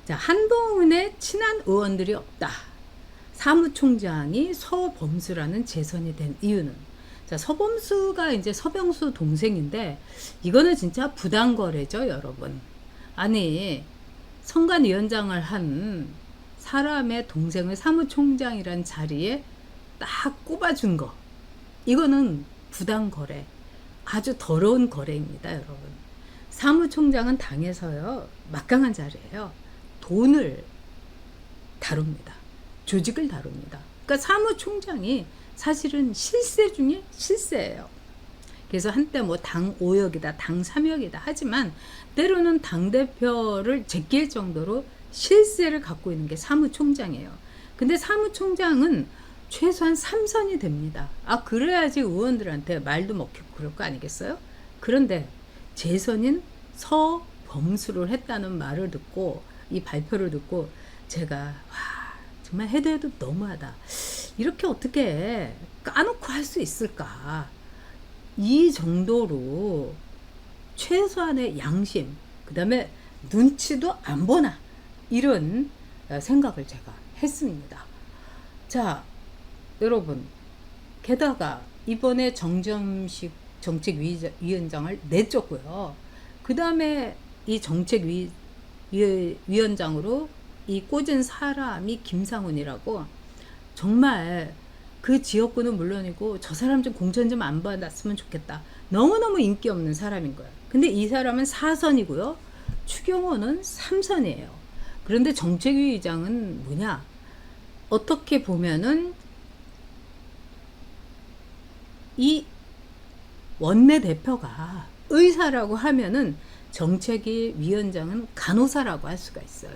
자, 한동훈의 친한 의원들이 없다. 사무총장이 서범수라는 재선이 된 이유는, 자, 서범수가 이제 서병수 동생인데 이거는 진짜 부당거래죠, 여러분. 아니, 선관위원장을 한 사람의 동생을 사무총장이란 자리에 딱 꼽아준 거, 이거는 부당거래, 아주 더러운 거래입니다, 여러분. 사무총장은 당에서요 막강한 자리예요. 돈을 다룹니다. 조직을 다룹니다. 그러니까 사무총장이 사실은 실세 중에 실세예요. 그래서 한때 뭐 당 5역이다, 당 3역이다 하지만 때로는 당대표를 제낄 정도로 실세를 갖고 있는 게 사무총장이에요. 근데 사무총장은 최소한 3선이 됩니다. 아, 그래야지 의원들한테 말도 먹히고 그럴 거 아니겠어요? 그런데 재선인 서범수를 했다는 말을 듣고, 이 발표를 듣고 제가 와, 정말 해도 해도 너무하다. 이렇게 어떻게 까놓고 할 수 있을까? 이 정도로 최소한의 양심, 그 다음에 눈치도 안 보나, 이런 생각을 제가 했습니다. 자, 여러분, 게다가 이번에 정점식 정책위원장을 내쫓고요. 그 다음에 이 정책위원장으로 이 꽂은 사람이 김상훈이라고, 정말 그 지역구는 물론이고 저 사람 좀 공천 좀 안 받았으면 좋겠다, 너무너무 인기 없는 사람인 거예요. 근데 이 사람은 4선이고요. 추경호는 3선이에요. 그런데 정책위의장은 뭐냐? 어떻게 보면은 이 원내대표가 의사라고 하면은 정책위 위원장은 간호사라고 할 수가 있어요.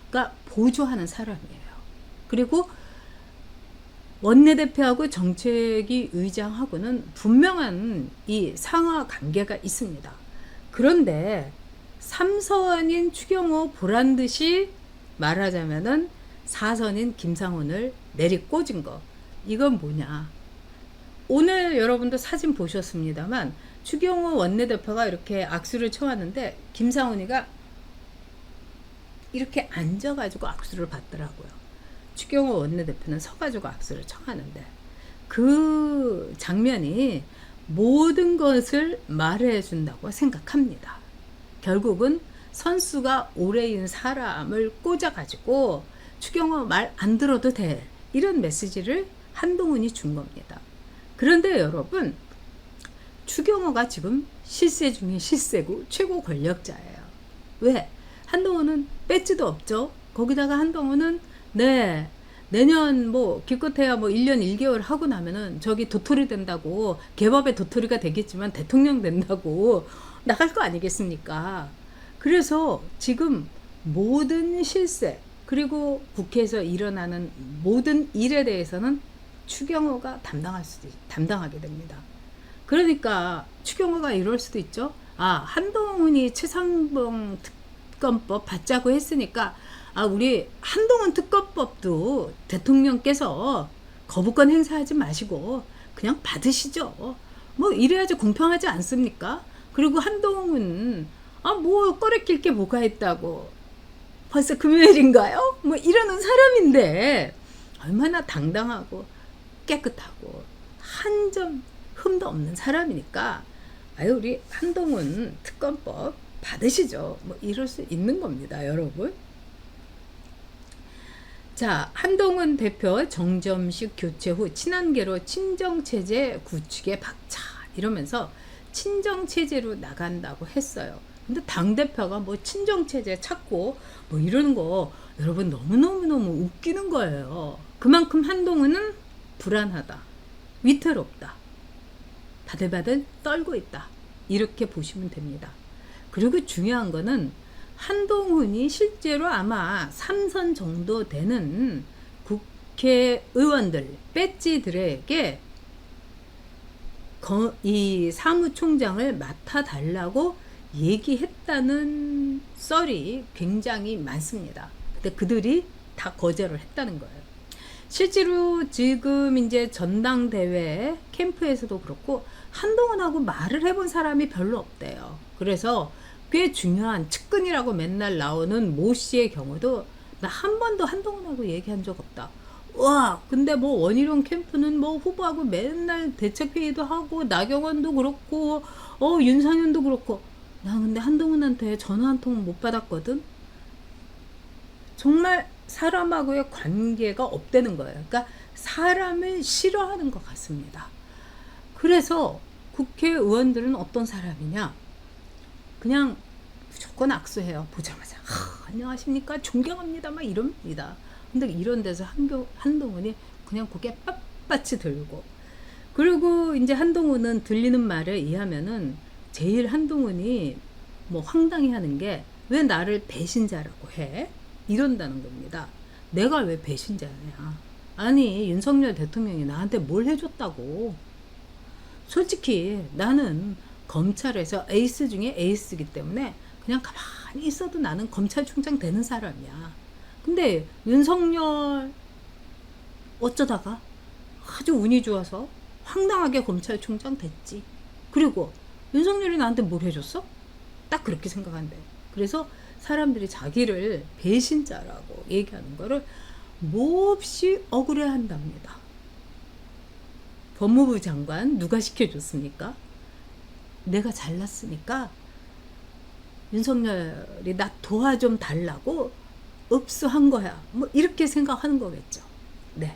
그러니까 보조하는 사람이에요. 그리고 원내대표하고 정책위 의장하고는 분명한 이 상하 관계가 있습니다. 그런데 3선인 추경호 보란 듯이 말하자면은 4선인 김상훈을 내리꽂은 거, 이건 뭐냐? 오늘 여러분도 사진 보셨습니다만 추경호 원내대표가 이렇게 악수를 쳐왔는데 김상훈이가 이렇게 앉아가지고 악수를 받더라고요. 추경호 원내대표는 서가지고 악수를 청하는데, 그 장면이 모든 것을 말해준다고 생각합니다. 결국은 선수가 오래인 사람을 꽂아가지고 추경호 말 안 들어도 돼, 이런 메시지를 한동훈이 준 겁니다. 그런데 여러분, 추경호가 지금 실세 중에 실세고 최고 권력자예요. 왜? 한동훈은 배지도 없죠. 거기다가 한동훈은 내년 뭐 기껏해야 뭐 1년 1개월 하고 나면은 저기 도토리 된다고, 개밥의 도토리가 되겠지만 대통령 된다고 나갈 거 아니겠습니까? 그래서 지금 모든 실세, 그리고 국회에서 일어나는 모든 일에 대해서는 추경호가 담당하게 됩니다. 그러니까 추경호가 이럴 수도 있죠. 아, 한동훈이 최상봉 특검법 받자고 했으니까, 아, 우리 한동훈 특검법도 대통령께서 거부권 행사하지 마시고 그냥 받으시죠. 뭐 이래야지 공평하지 않습니까? 그리고 한동훈, 아, 뭐 꺼리낄 게 뭐가 있다고, 벌써 금요일인가요? 뭐 이러는 사람인데 얼마나 당당하고 깨끗하고 한 점 흠도 없는 사람이니까, 아유, 우리 한동훈 특검법 받으시죠. 뭐 이럴 수 있는 겁니다, 여러분. 자, 한동훈 대표 정점식 교체 후 친한계로 친정체제 구축에 박차, 이러면서 친정체제로 나간다고 했어요. 근데 당대표가 뭐 친정체제 찾고 뭐 이러는 거, 여러분 너무너무 웃기는 거예요. 그만큼 한동훈은 불안하다, 위태롭다, 바들바들 떨고 있다, 이렇게 보시면 됩니다. 그리고 중요한 거는 한동훈이 실제로 아마 3선 정도 되는 국회의원들, 배지들에게 이 사무총장을 맡아달라고 얘기했다는 썰이 굉장히 많습니다. 근데 그들이 다 거절을 했다는 거예요. 실제로 지금 이제 전당대회 캠프에서도 그렇고 한동훈하고 말을 해본 사람이 별로 없대요. 그래서 꽤 중요한 측근이라고 맨날 나오는 모 씨의 경우도 나 한 번도 한동훈하고 얘기한 적 없다. 와, 근데 뭐 원희룡 캠프는 뭐 후보하고 맨날 대책회의도 하고 나경원도 그렇고 윤상현도 그렇고 나 근데 한동훈한테 전화 한 통 못 받았거든. 정말 사람하고의 관계가 없다는 거예요. 그러니까 사람을 싫어하는 것 같습니다. 그래서 국회의원들은 어떤 사람이냐? 그냥 무조건 악수해요. 보자마자 안녕하십니까 존경합니다 막 이럽니다. 근데 이런 데서 한동훈이 그냥 고개 빳빳이 들고, 그리고 이제 한동훈은 들리는 말에 의하면은 제일 한동훈이 뭐 황당히 하는 게 왜 나를 배신자라고 해? 이런다는 겁니다. 내가 왜 배신자냐? 아니 윤석열 대통령이 나한테 뭘 해줬다고? 솔직히 나는 검찰에서 에이스 중에 에이스이기 때문에 그냥 가만히 있어도 나는 검찰총장 되는 사람이야. 근데 윤석열 어쩌다가 아주 운이 좋아서 황당하게 검찰총장 됐지. 그리고 윤석열이 나한테 뭘 해줬어? 딱 그렇게 생각한대. 그래서 사람들이 자기를 배신자라고 얘기하는 거를 몹시 억울해한답니다. 법무부 장관 누가 시켜줬습니까? 내가 잘났으니까 윤석열이 나 도와 좀 달라고 읍수한 거야. 뭐 이렇게 생각하는 거겠죠. 네.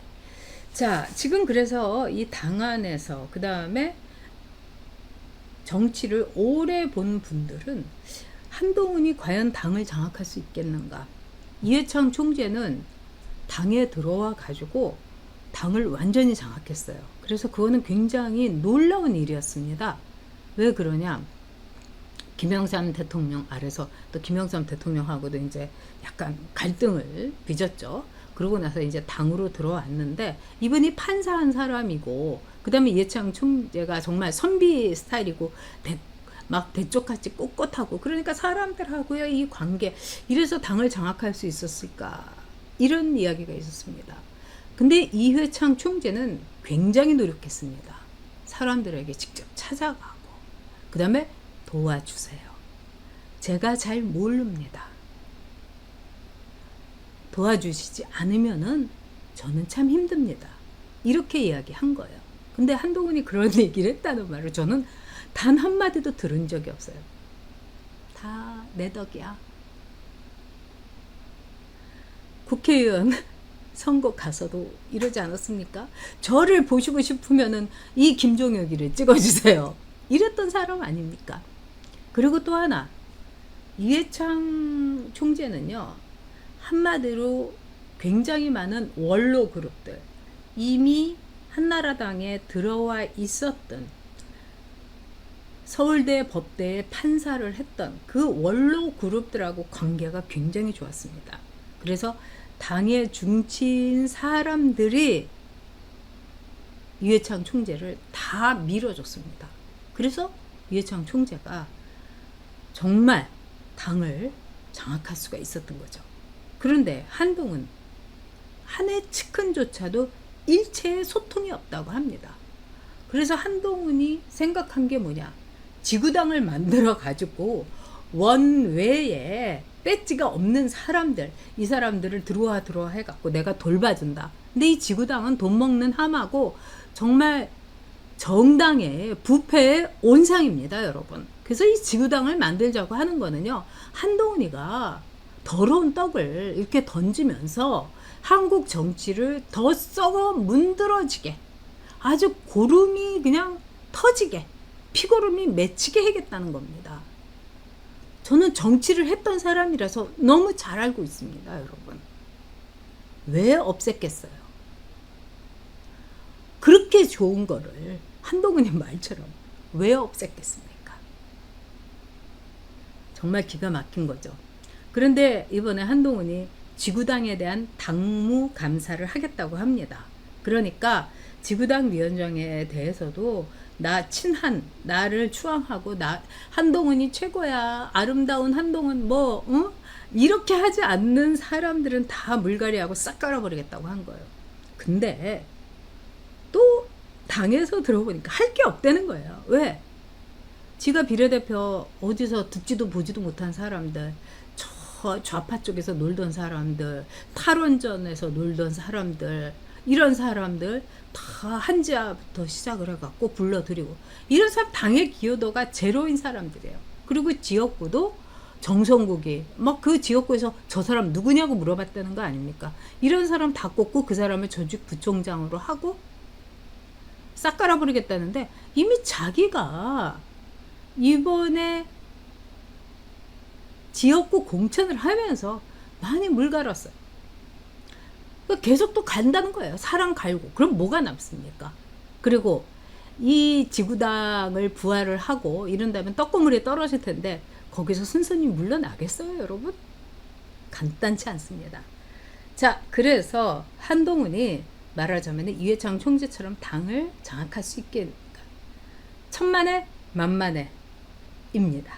자, 지금 그래서 이 당 안에서 그 다음에 정치를 오래 본 분들은 한동훈이 과연 당을 장악할 수 있겠는가? 이해창 총재는 당에 들어와 가지고 당을 완전히 장악했어요. 그래서 그거는 굉장히 놀라운 일이었습니다. 왜 그러냐? 김영삼 대통령 아래서 또 김영삼 대통령하고도 이제 약간 갈등을 빚었죠. 그러고 나서 이제 당으로 들어왔는데 이분이 판사한 사람이고 그다음에 이해창 총재가 정말 선비 스타일이고 막 대쪽같이 꼿꼿하고 그러니까 사람들하고의 이 관계, 이래서 당을 장악할 수 있었을까, 이런 이야기가 있었습니다. 근데 이회창 총재는 굉장히 노력했습니다. 사람들에게 직접 찾아가고 그 다음에 도와주세요. 제가 잘 모릅니다. 도와주시지 않으면은 저는 참 힘듭니다. 이렇게 이야기한 거예요. 근데 한동훈이 그런 얘기를 했다는 말을 저는 단 한마디도 들은 적이 없어요. 다 내 덕이야. 국회의원 선거 가서도 이러지 않았습니까? 저를 보시고 싶으면은 이 김종혁이를 찍어주세요. 이랬던 사람 아닙니까? 그리고 또 하나, 이해창 총재는요, 한마디로 굉장히 많은 원로 그룹들, 이미 한나라당에 들어와 있었던 서울대 법대에 판사를 했던 그 원로 그룹들하고 관계가 굉장히 좋았습니다. 그래서 당의 중치인 사람들이 이회창 총재를 다 밀어줬습니다. 그래서 이회창 총재가 정말 당을 장악할 수가 있었던 거죠. 그런데 한동훈 한 해 측근조차도 일체의 소통이 없다고 합니다. 그래서 한동훈이 생각한 게 뭐냐, 지구당을 만들어 가지고 원외에 배지가 없는 사람들, 이 사람들을 들어와 해갖고 내가 돌봐준다. 근데 이 지구당은 돈 먹는 함하고 정말 정당의 부패의 온상입니다, 여러분. 그래서 이 지구당을 만들자고 하는 거는요, 한동훈이가 더러운 떡을 이렇게 던지면서 한국 정치를 더 썩어 문드러지게, 아주 고름이 그냥 터지게, 피고름이 맺히게 하겠다는 겁니다. 저는 정치를 했던 사람이라서 너무 잘 알고 있습니다, 여러분. 왜 없앴겠어요? 그렇게 좋은 거를 한동훈의 말처럼 왜 없앴겠습니까? 정말 기가 막힌 거죠. 그런데 이번에 한동훈이 지구당에 대한 당무 감사를 하겠다고 합니다. 그러니까 지구당 위원장에 대해서도 나 친한, 나를 추앙하고 나 한동훈이 최고야, 아름다운 한동훈 이렇게 하지 않는 사람들은 다 물갈이하고 싹 깔아버리겠다고 한 거예요. 근데 또 당에서 들어보니까 할 게 없다는 거예요. 왜? 지가 비례대표 어디서 듣지도 보지도 못한 사람들, 저 좌파 쪽에서 놀던 사람들, 탈원전에서 놀던 사람들, 이런 사람들 다 한지아부터 시작을 해갖고 불러들이고, 이런 사람 당의 기여도가 제로인 사람들이에요. 그리고 지역구도 정성국이 막 그 지역구에서 저 사람 누구냐고 물어봤다는 거 아닙니까? 이런 사람 다 꽂고 그 사람을 조직 부총장으로 하고 싹 깔아버리겠다는데, 이미 자기가 이번에 지역구 공천을 하면서 많이 물 갈았어요. 계속 또 간다는 거예요. 사람 갈고. 그럼 뭐가 남습니까? 그리고 이 지구당을 부활을 하고 이런다면 떡고물에 떨어질 텐데, 거기서 순순히 물러나겠어요, 여러분? 간단치 않습니다. 자, 그래서 한동훈이 말하자면 이회창 총재처럼 당을 장악할 수 있게, 천만에 만만에 입니다.